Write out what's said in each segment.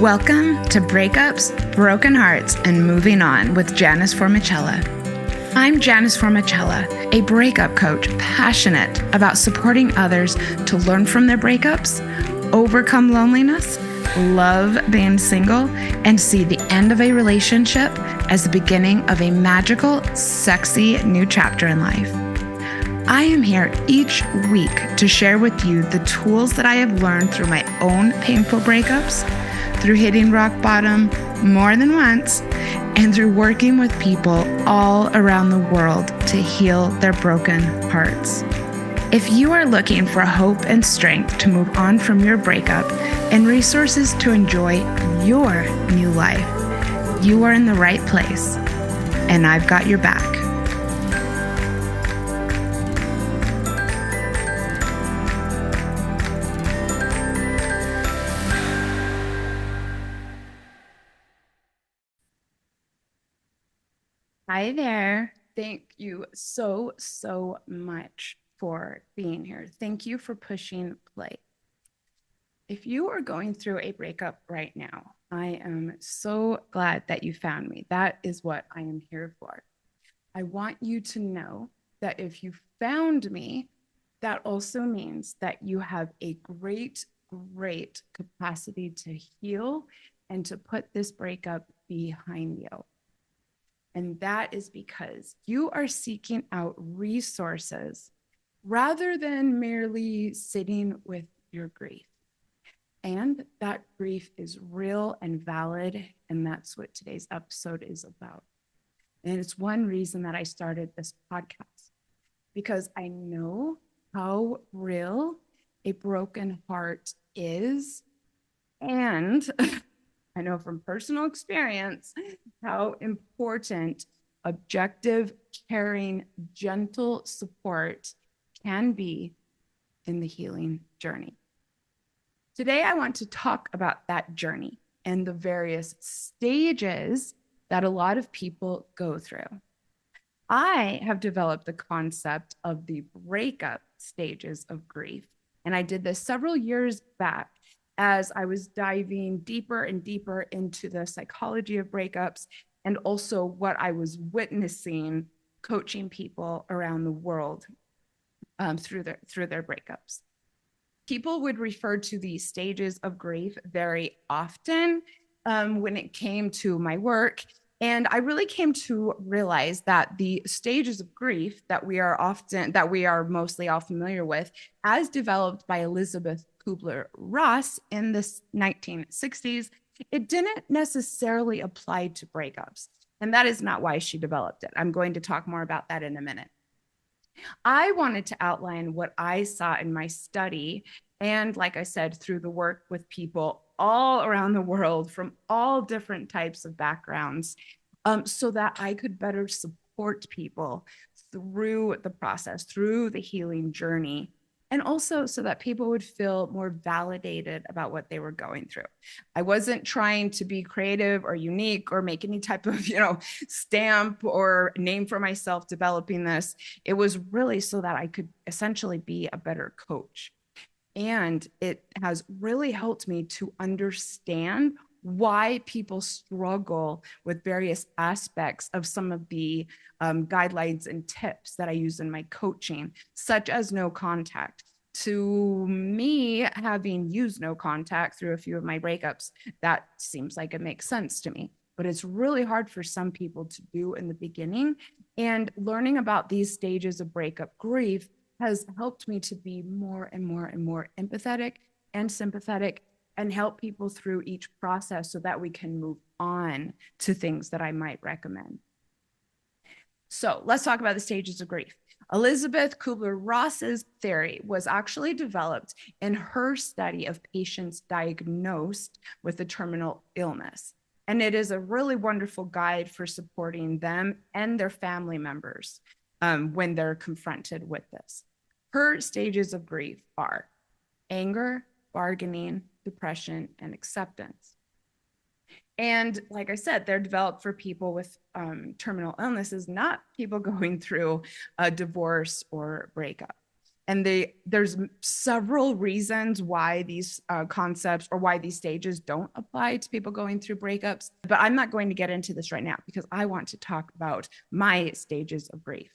Welcome to Breakups, Broken Hearts, and Moving On with Janice Formichella. I'm Janice Formichella, a breakup coach passionate about supporting others to learn from their breakups, overcome loneliness, love being single, and see the end of a relationship as the beginning of a magical, sexy new chapter in life. I am here each week to share with you the tools that I have learned through my own painful breakups, through hitting rock bottom more than once, and through working with people all around the world to heal their broken hearts. If you are looking for hope and strength to move on from your breakup and resources to enjoy your new life, you are in the right place, and I've got your back. Hi there. Thank you so much for being here. Thank you for pushing play. If you are going through a breakup right now, I am so glad that you found me. That is what I am here for. I want you to know that if you found me, that also means that you have a great capacity to heal and to put this breakup behind you. And that is because you are seeking out resources rather than merely sitting with your grief. And that grief is real and valid, and that's what today's episode is about. And it's one reason that I started this podcast, because I know how real a broken heart is, and I know from personal experience how important objective, caring, gentle support can be in the healing journey. Today, I want to talk about that journey and the various stages that a lot of people go through. I have developed the concept of the breakup stages of grief, and I did this several years back as I was diving deeper and deeper into the psychology of breakups and also what I was witnessing coaching people around the world through their breakups. People would refer to these stages of grief very often when it came to my work. And I really came to realize that the stages of grief that we are mostly all familiar with, as developed by Elizabeth Kubler-Ross in the 1960s, it didn't necessarily apply to breakups. And that is not why she developed it. I'm going to talk more about that in a minute. I wanted to outline what I saw in my study, and like I said, through the work with people all around the world from all different types of backgrounds, so that I could better support people through the process, through the healing journey, and also so that people would feel more validated about what they were going through. I wasn't trying to be creative or unique or make any type of, stamp or name for myself developing this. It was really so that I could essentially be a better coach. And it has really helped me to understand why people struggle with various aspects of some of the guidelines and tips that I use in my coaching, such as no contact. To me, having used no contact through a few of my breakups, that seems like it makes sense to me. But it's really hard for some people to do in the beginning. And learning about these stages of breakup grief has helped me to be more and more empathetic and sympathetic and help people through each process so that we can move on to things that I might recommend. So let's talk about the stages of grief. Elizabeth Kubler-Ross's theory was actually developed in her study of patients diagnosed with a terminal illness. And it is a really wonderful guide for supporting them and their family members when they're confronted with this. Her stages of grief are anger, bargaining, depression, and acceptance. And like I said, they're developed for people with terminal illnesses, not people going through a divorce or breakup. And there's several reasons why these concepts or why these stages don't apply to people going through breakups. But I'm not going to get into this right now because I want to talk about my stages of grief.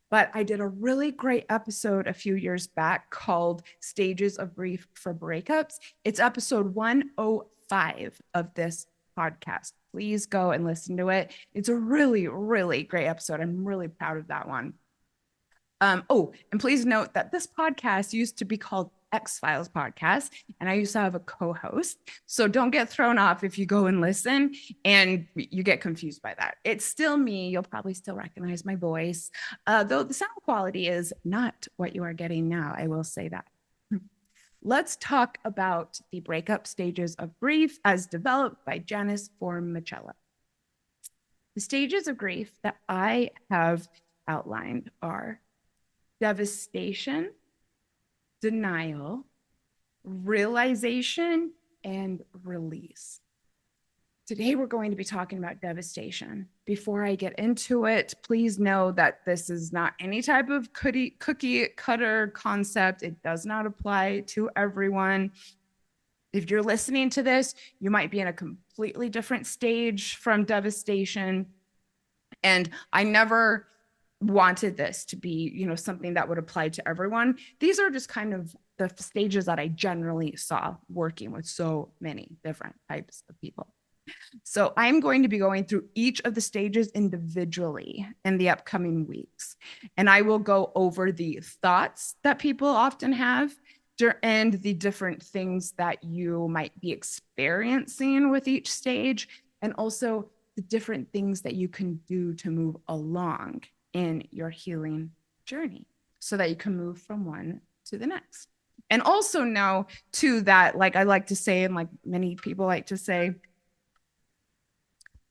But I did a really great episode a few years back called Stages of Grief for Breakups. It's episode 105 of this podcast. Please go and listen to it. It's a really, really great episode. I'm really proud of that one. And please note that this podcast used to be called X-Files Podcast, and I used to have a co-host. So don't get thrown off if you go and listen and you get confused by that. It's still me. You'll probably still recognize my voice, though the sound quality is not what you are getting now. I will say that. Let's talk about the breakup stages of grief as developed by Janice Formichella. The stages of grief that I have outlined are devastation, denial, realization, and release. Today, we're going to be talking about devastation. Before I get into it, please know that this is not any type of cookie cutter concept. It does not apply to everyone. If you're listening to this, you might be in a completely different stage from devastation. And I never wanted this to be, something that would apply to everyone. These are just kind of the stages that I generally saw working with so many different types of people. So I'm going to be going through each of the stages individually in the upcoming weeks. And I will go over the thoughts that people often have and the different things that you might be experiencing with each stage, and also the different things that you can do to move along in your healing journey so that you can move from one to the next. And also know too that, like I like to say, and like many people like to say,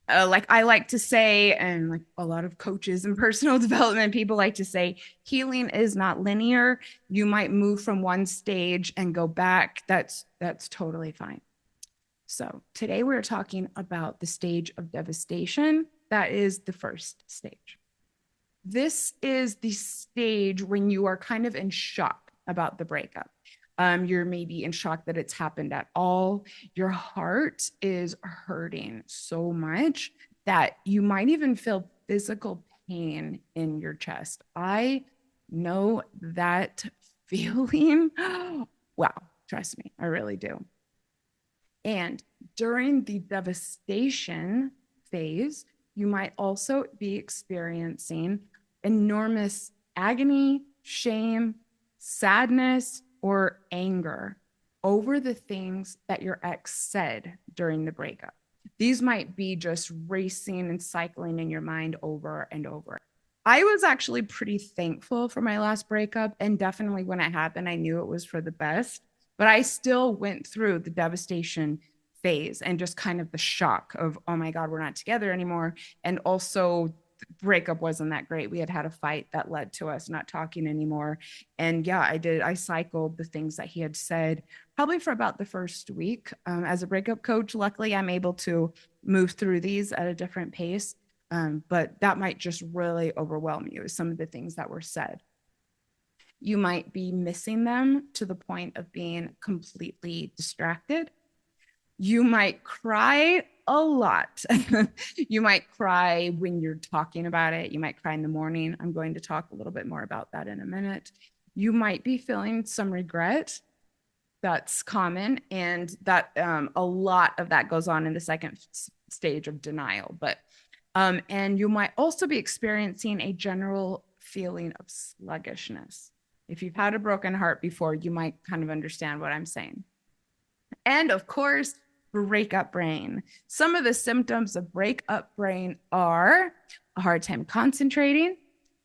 like I like to say, and like a lot of coaches and personal development people like to say, healing is not linear. You might move from one stage and go back. That's totally fine. So today we're talking about the stage of devastation. That is the first stage. This is the stage when you are kind of in shock about the breakup. You're maybe in shock that it's happened at all. Your heart is hurting so much that you might even feel physical pain in your chest. I know that feeling. Wow, trust me, I really do. And during the devastation phase, you might also be experiencing enormous agony, shame, sadness, or anger over the things that your ex said during the breakup. These might be just racing and cycling in your mind over and over. I was actually pretty thankful for my last breakup, and definitely when it happened, I knew it was for the best, but I still went through the devastation phase and just kind of the shock of, oh my God, we're not together anymore. And also breakup wasn't that great. We had a fight that led to us not talking anymore. And yeah, I cycled the things that he had said probably for about the first week. As a breakup coach, luckily I'm able to move through these at a different pace. But that might just really overwhelm you with some of the things that were said. You might be missing them to the point of being completely distracted. You might cry a lot. You might cry when you're talking about it. You might cry in the morning. I'm going to talk a little bit more about that in a minute. You might be feeling some regret. That's common. And that a lot of that goes on in the second stage of denial. And you might also be experiencing a general feeling of sluggishness. If you've had a broken heart before, you might kind of understand what I'm saying. And of course, breakup brain. Some of the symptoms of breakup brain are a hard time concentrating,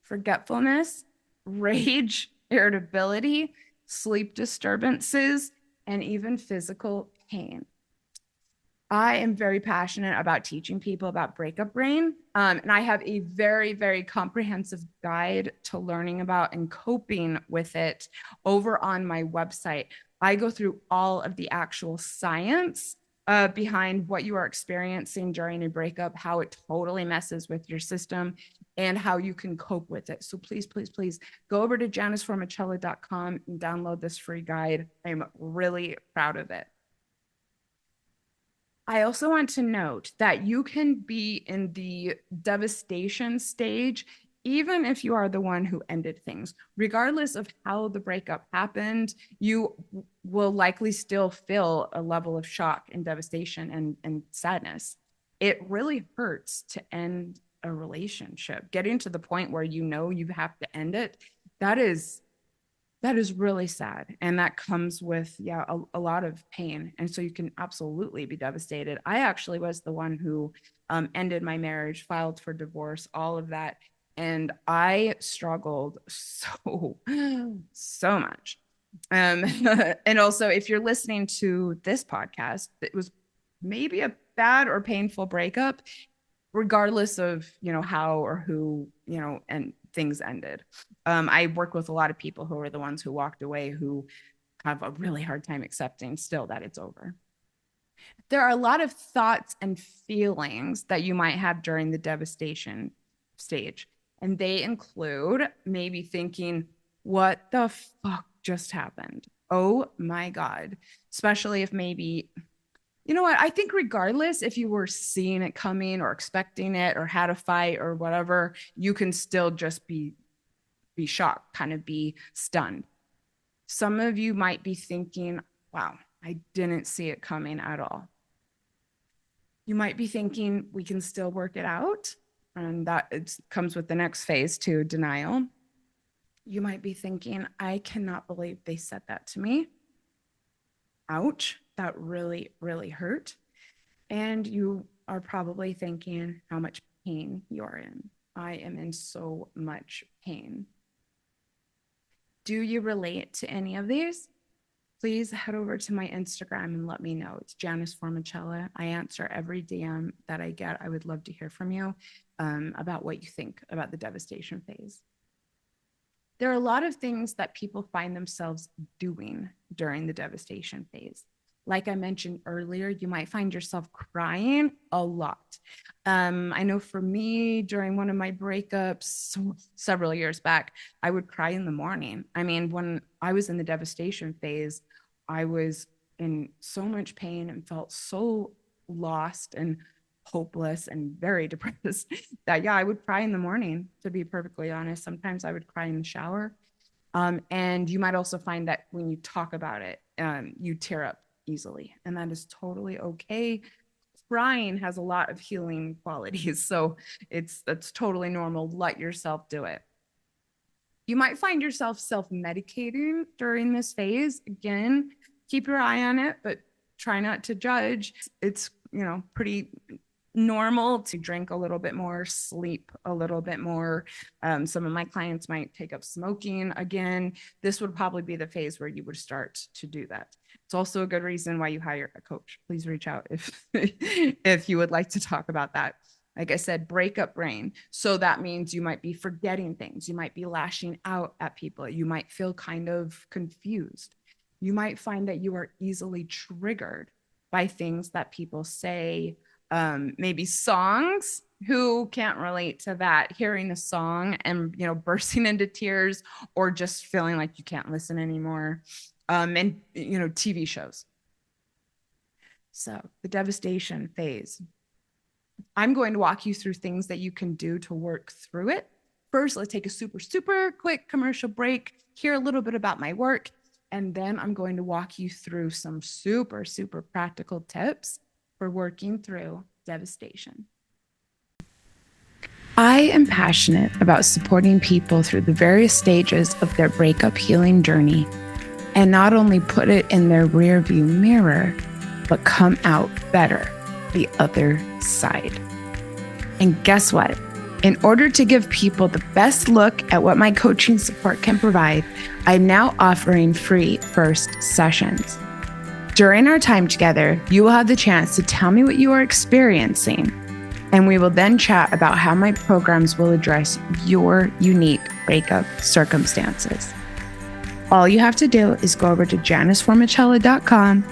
forgetfulness, rage, irritability, sleep disturbances, and even physical pain. I am very passionate about teaching people about breakup brain. And I have a very, very comprehensive guide to learning about and coping with it over on my website. I go through all of the actual science behind what you are experiencing during a breakup, how it totally messes with your system, and how you can cope with it. So please, please, please go over to janiceformichella.com and download this free guide. I'm really proud of it. I also want to note that you can be in the devastation stage, even if you are the one who ended things. Regardless of how the breakup happened, you will likely still feel a level of shock and devastation and sadness. It really hurts to end a relationship. Getting to the point where you know you have to end it, that is really sad. And that comes with, a lot of pain. And so you can absolutely be devastated. I actually was the one who ended my marriage, filed for divorce, all of that. And I struggled so much. And also, if you're listening to this podcast, it was maybe a bad or painful breakup, regardless of, how or who, and things ended. I work with a lot of people who are the ones who walked away, who have a really hard time accepting still that it's over. There are a lot of thoughts and feelings that you might have during the devastation stage. And they include maybe thinking, what the fuck just happened? Oh my God. Especially if maybe, you know what? I think regardless if you were seeing it coming or expecting it or had a fight or whatever, you can still just be shocked, kind of be stunned. Some of you might be thinking, wow, I didn't see it coming at all. You might be thinking we can still work it out. And that comes with the next phase too, denial. You might be thinking, I cannot believe they said that to me. Ouch, that really, really hurt. And you are probably thinking how much pain you're in. I am in so much pain. Do you relate to any of these? Please head over to my Instagram and let me know. It's Janice Formichella. I answer every DM that I get. I would love to hear from you about what you think about the devastation phase. There are a lot of things that people find themselves doing during the devastation phase. Like I mentioned earlier, you might find yourself crying a lot. I know for me, during one of my breakups several years back, I would cry in the morning. I mean, when I was in the devastation phase, I was in so much pain and felt so lost and hopeless and very depressed that, I would cry in the morning, to be perfectly honest. Sometimes I would cry in the shower. And you might also find that when you talk about it, you tear up easily, and that is totally okay. Crying has a lot of healing qualities, so that's totally normal. Let yourself do it. You might find yourself self-medicating during this phase. Again, keep your eye on it, but try not to judge. It's pretty normal to drink a little bit more, sleep a little bit more. Some of my clients might take up smoking again. This would probably be the phase where you would start to do that. It's also a good reason why you hire a coach. Please reach out if you would like to talk about that. Like I said, breakup brain. So that means you might be forgetting things. You might be lashing out at people. You might feel kind of confused. You might find that you are easily triggered by things that people say, maybe songs. Who can't relate to that? Hearing a song and, bursting into tears, or just feeling like you can't listen anymore. And, TV shows. So the devastation phase. I'm going to walk you through things that you can do to work through it. First, let's take a super, super quick commercial break, hear a little bit about my work, and then I'm going to walk you through some super, super practical tips for working through devastation. I am passionate about supporting people through the various stages of their breakup healing journey, and not only put it in their rearview mirror, but come out better the other side. And guess what? In order to give people the best look at what my coaching support can provide, I'm now offering free first sessions. During our time together, you will have the chance to tell me what you are experiencing, and we will then chat about how my programs will address your unique breakup circumstances. All you have to do is go over to janiceformichella.com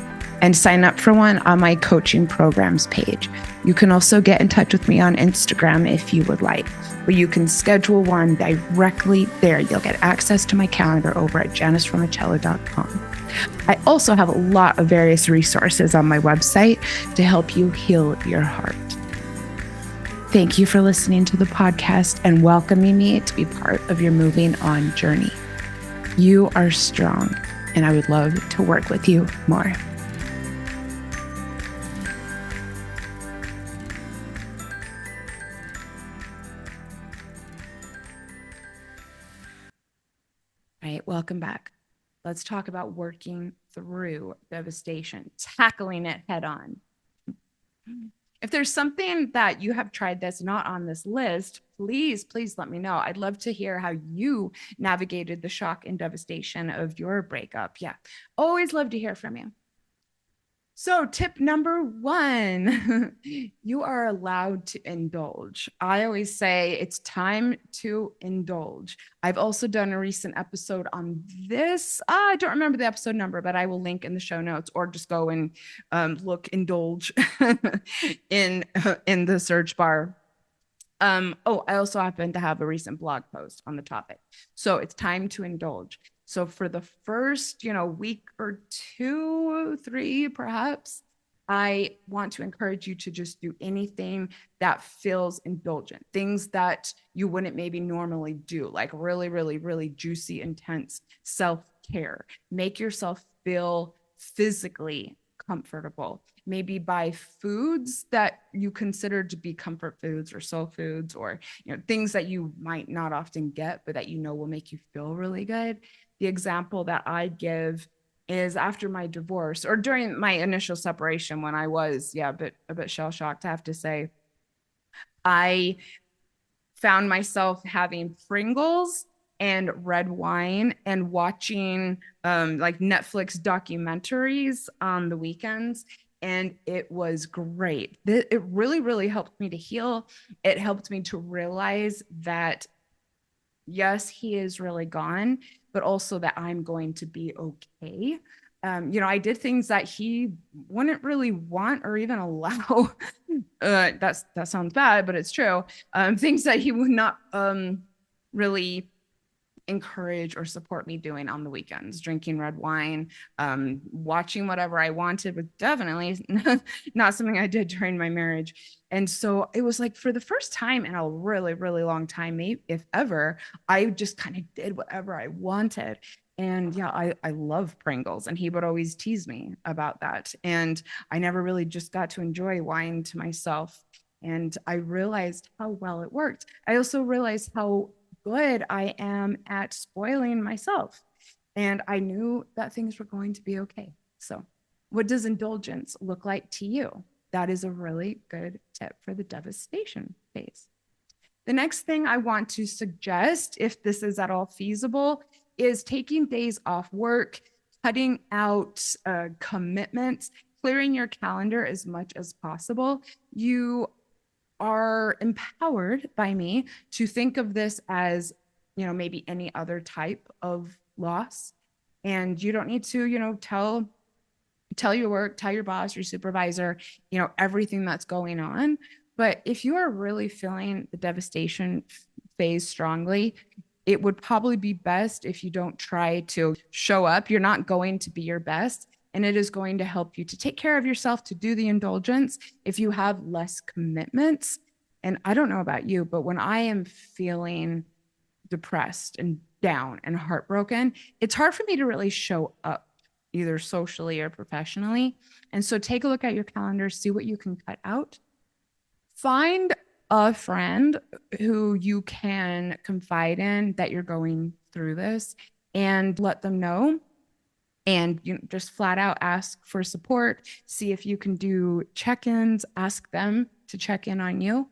and sign up for one on my coaching programs page. You can also get in touch with me on Instagram if you would like, where you can schedule one directly there. You'll get access to my calendar over at janiceformichella.com. I also have a lot of various resources on my website to help you heal your heart. Thank you for listening to the podcast and welcoming me to be part of your moving on journey. You are strong, and I would love to work with you more. All right, welcome back. Let's talk about working through devastation, tackling it head on. If there's something that you have tried that's not on this list, please let me know. I'd love to hear how you navigated the shock and devastation of your breakup. Yeah, always love to hear from you. So tip number 1, you are allowed to indulge. I always say it's time to indulge. I've also done a recent episode on this. I don't remember the episode number, but I will link in the show notes, or just go and look indulge in the search bar. I also happen to have a recent blog post on the topic. So it's time to indulge. So for the first, week or 2, 3, perhaps, I want to encourage you to just do anything that feels indulgent, things that you wouldn't maybe normally do, like really, really, really juicy, intense self-care. Make yourself feel physically comfortable. Maybe buy foods that you consider to be comfort foods or soul foods, or things that you might not often get, but that will make you feel really good. The example that I give is after my divorce, or during my initial separation, when I was a bit shell-shocked, I have to say, I found myself having Pringles and red wine and watching like Netflix documentaries on the weekends. And it was great. It really, really helped me to heal. It helped me to realize that, yes, he is really gone, but also that I'm going to be okay. I did things that he wouldn't really want or even allow. That sounds bad, but it's true. Things that he would not really encourage or support me doing on the weekends, drinking red wine, watching whatever I wanted, was definitely not something I did during my marriage. And so it was like, for the first time in a really, really long time, maybe if ever, I just kind of did whatever I wanted. And yeah, I love Pringles, and he would always tease me about that. And I never really just got to enjoy wine to myself. And I realized how well it worked. I also realized how good I am at spoiling myself. And I knew that things were going to be okay. So what does indulgence look like to you? That is a really good tip for the devastation phase. The next thing I want to suggest, if this is at all feasible, is taking days off work, cutting out commitments, clearing your calendar as much as possible. You are empowered by me to think of this as, maybe any other type of loss. And you don't need to, tell your work, tell your boss, your supervisor, everything that's going on. But if you are really feeling the devastation phase strongly, it would probably be best if you don't try to show up. You're not going to be your best. And it is going to help you to take care of yourself, to do the indulgence, if you have less commitments. And I don't know about you, but when I am feeling depressed and down and heartbroken, it's hard for me to really show up, either socially or professionally. And so take a look at your calendar, see what you can cut out. Find a friend who you can confide in that you're going through this, and let them know. And just flat out ask for support. See if you can do check-ins. Ask them to check in on you.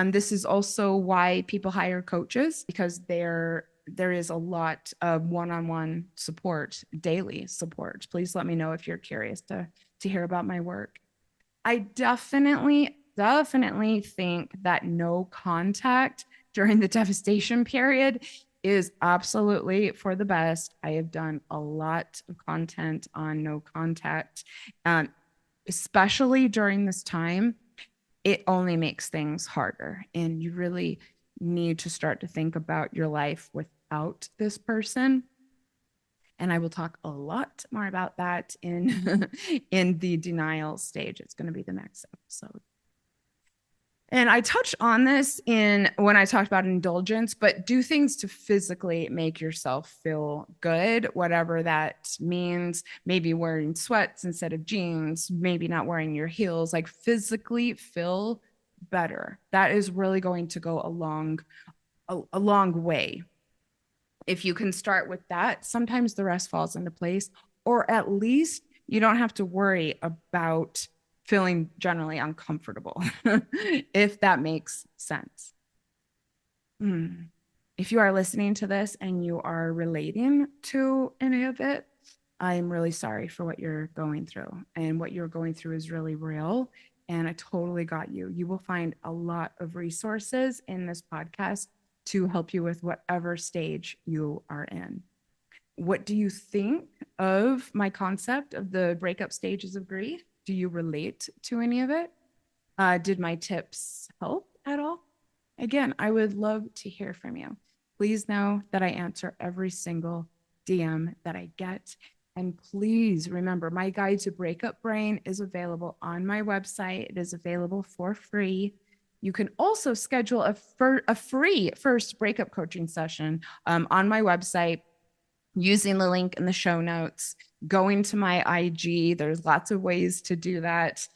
This is also why people hire coaches, because there is a lot of one-on-one support, daily support. Please let me know if you're curious to hear about my work. I definitely think that no contact during the devastation period is absolutely for the best. I have done a lot of content on no contact, especially during this time. It only makes things harder, and you really need to start to think about your life without this person. And I will talk a lot more about that in in the denial stage. It's going to be the next episode. And I touched on this in when I talked about indulgence, but do things to physically make yourself feel good, whatever that means. Maybe wearing sweats instead of jeans, maybe not wearing your heels, like physically feel better. That is really going to go a long way. If you can start with that, sometimes the rest falls into place, or at least you don't have to worry about feeling generally uncomfortable, if that makes sense. If you are listening to this and you are relating to any of it, I'm really sorry for what you're going through. And what you're going through is really real. And I totally got you. You will find a lot of resources in this podcast to help you with whatever stage you are in. What do you think of my concept of the breakup stages of grief? Do you relate to any of it? Did my tips help at all? Again, I would love to hear from you. Please know that I answer every single DM that I get. And please remember, my guide to Breakup Brain is available on my website. It is available for free. You can also schedule a free first breakup coaching session on my website using the link in the show notes, going to my IG. There's lots of ways to do that.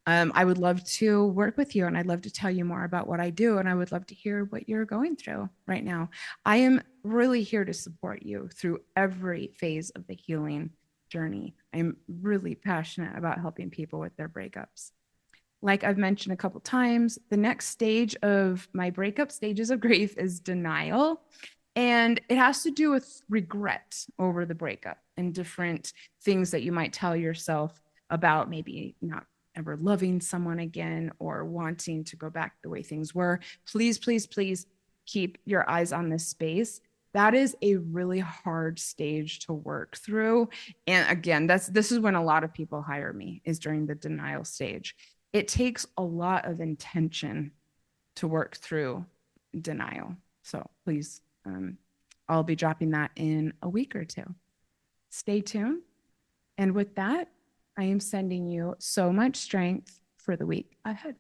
I would love to work with you, and I'd love to tell you more about what I do, and I would love to hear what you're going through right now. I am really here to support you through every phase of the healing journey. I'm really passionate about helping people with their breakups. Like I've mentioned a couple times, the next stage of my breakup stages of grief is denial. And it has to do with regret over the breakup and different things that you might tell yourself about maybe not ever loving someone again or wanting to go back the way things were. Please, please, please keep your eyes on this space. That is a really hard stage to work through. And again, this is when a lot of people hire me, is during the denial stage. It takes a lot of intention to work through denial. So please, I'll be dropping that in a week or two. Stay tuned. And with that, I am sending you so much strength for the week ahead.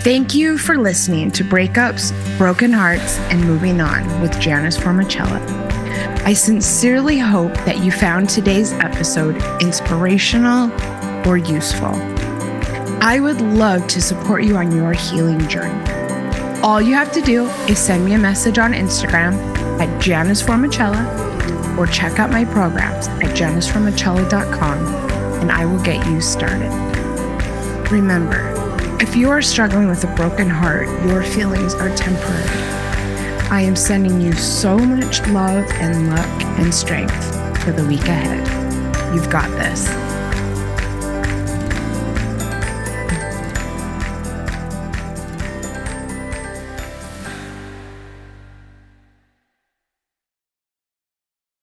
Thank you for listening to Breakups, Broken Hearts, and Moving On with Janice Formichella. I sincerely hope that you found today's episode inspirational or useful. I would love to support you on your healing journey. All you have to do is send me a message on Instagram at Janice Formichella or check out my programs at janiceformichella.com and I will get you started. Remember, if you are struggling with a broken heart, your feelings are temporary. I am sending you so much love and luck and strength for the week ahead. You've got this.